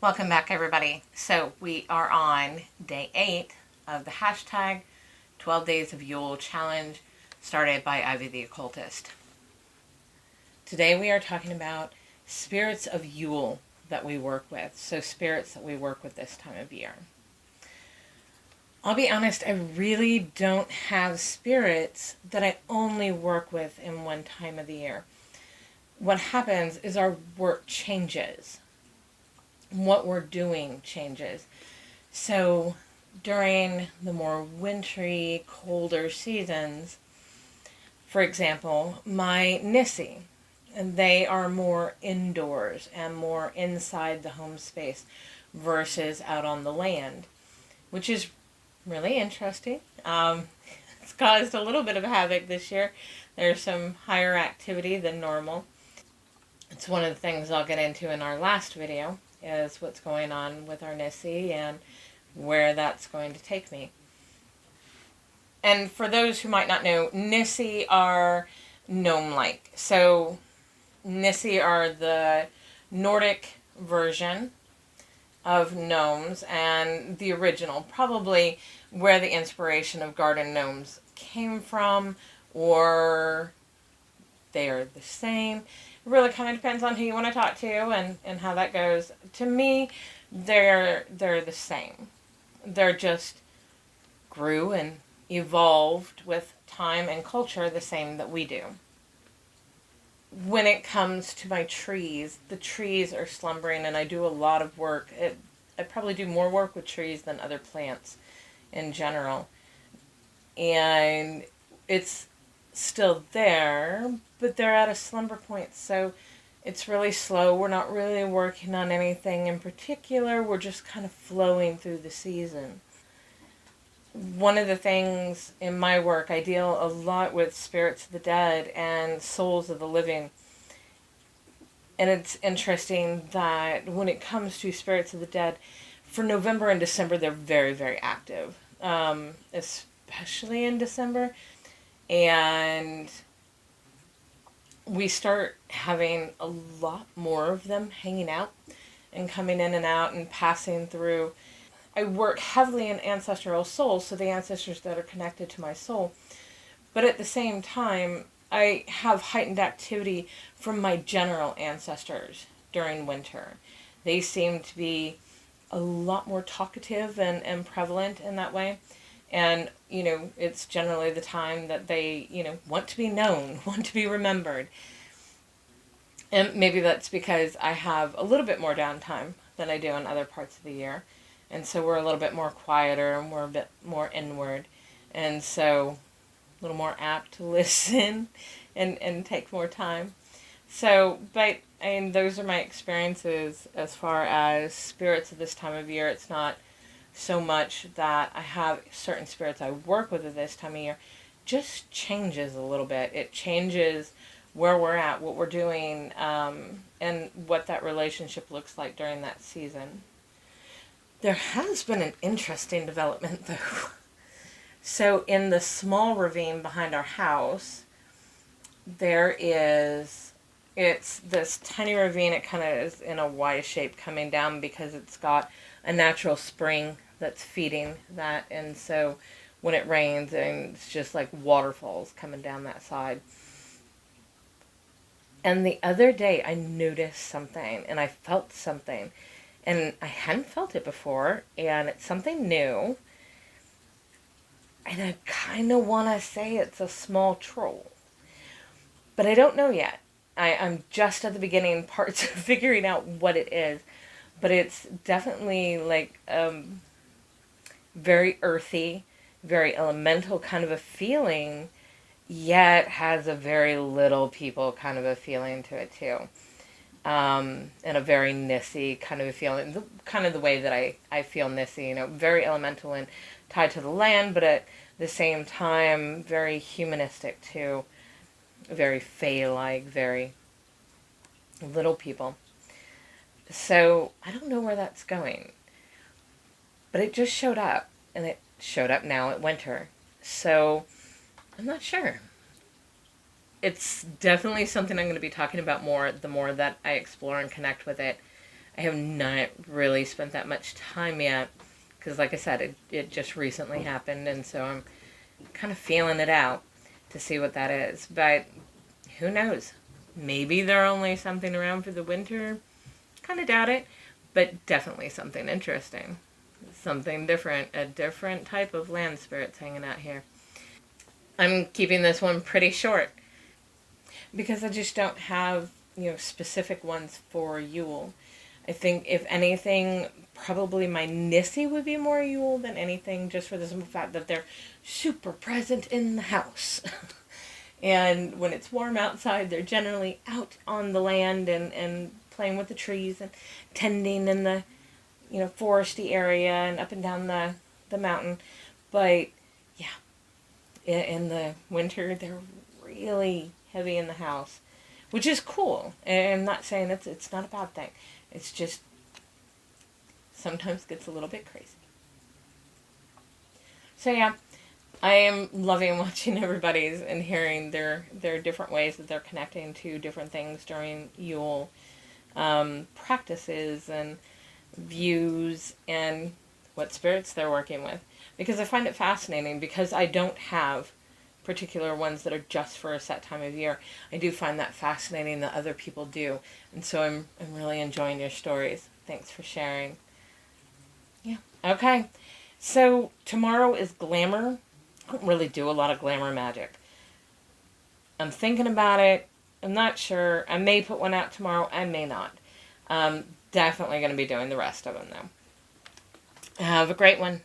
Welcome back, everybody. So we are on day 8 of the hashtag 12 Days of Yule challenge started by Ivy the Occultist. Today we are talking about spirits of Yule that we work with. So spirits that we work with this time of year. I'll be honest, I really don't have spirits that I only work with in one time of the year. What happens is our work changes. What we're doing changes. So during the more wintry, colder seasons, for example, my Nisse, and they are more indoors and more inside the home space versus out on the land, which is really interesting. It's caused a little bit of havoc this year. There's some higher activity than normal. It's one of the things I'll get into in our last video, is what's going on with our Nisse and where that's going to take me. And for those who might not know, Nisse are gnome-like. So Nisse are the Nordic version of gnomes and the original, probably where the inspiration of garden gnomes came from, or they are the same. It really kind of depends on who you want to talk to and how that goes. To me, they're the same. They're just grew and evolved with time and culture the same that we do. When it comes to my trees, the trees are slumbering, and I do a lot of work. I probably do more work with trees than other plants in general. And it's still there, but they're at a slumber point, so it's really slow. We're not really working on anything in particular. We're just kind of flowing through the season. One of the things in my work, I deal a lot with spirits of the dead and souls of the living. And it's interesting that when it comes to spirits of the dead, for November and December, they're very, very active, especially in December. And we start having a lot more of them hanging out and coming in and out and passing through. I work heavily in ancestral souls, so the ancestors that are connected to my soul. But at the same time, I have heightened activity from my general ancestors during winter. They seem to be a lot more talkative and prevalent in that way. And, it's generally the time that they, want to be known, want to be remembered. And maybe that's because I have a little bit more downtime than I do in other parts of the year. And so we're a little bit more quieter and we're a bit more inward. And so a little more apt to listen and take more time. So, but, those are my experiences as far as spirits of this time of year. It's not so much that I have certain spirits I work with at this time of year. Just changes a little bit. It changes where we're at, what we're doing, and what that relationship looks like during that season. There has been an interesting development, though. So in the small ravine behind our house, it's this tiny ravine. It kind of is in a Y shape coming down because it's got a natural spring that's feeding that, and so when it rains, and it's just like waterfalls coming down that side. And the other day I noticed something and I felt something, and I hadn't felt it before, and it's something new, and I kind of want to say it's a small troll, but I don't know yet. I'm just at the beginning parts of figuring out what it is, but it's definitely like very earthy, very elemental kind of a feeling, yet has a very little people kind of a feeling to it too. And a very Nisse kind of a feeling, kind of the way that I feel Nisse, very elemental and tied to the land, but at the same time, very humanistic too. Very fae-like, very little people. So I don't know where that's going. But it just showed up, and it showed up now at winter. So I'm not sure. It's definitely something I'm going to be talking about more the more that I explore and connect with it I have not really spent that much time yet because, like I said, it just recently happened, and so I'm kind of feeling it out to see what that is. But who knows? Maybe they're only something around for the winter. Kind of doubt it, but definitely something interesting. Something different, a different type of land spirits hanging out here. I'm keeping this one pretty short because I just don't have, specific ones for Yule. I think, if anything, probably my Nisse would be more Yule than anything, just for the simple fact that they're super present in the house. And when it's warm outside, they're generally out on the land and playing with the trees and tending in the, foresty area and up and down the mountain. But, yeah, in the winter, they're really heavy in the house, which is cool. And I'm not saying it's not a bad thing. It's just sometimes gets a little bit crazy. So yeah, I am loving watching everybody's and hearing their different ways that they're connecting to different things during Yule, practices and views and what spirits they're working with. Because I find it fascinating, because I don't have particular ones that are just for a set time of year. I do find that fascinating that other people do. And so I'm really enjoying your stories. Thanks for sharing. Yeah. Okay. So tomorrow is Glamour. I don't really do a lot of glamour magic. I'm thinking about it. I'm not sure. I may put one out tomorrow. I may not. Definitely going to be doing the rest of them, though. Have a great one.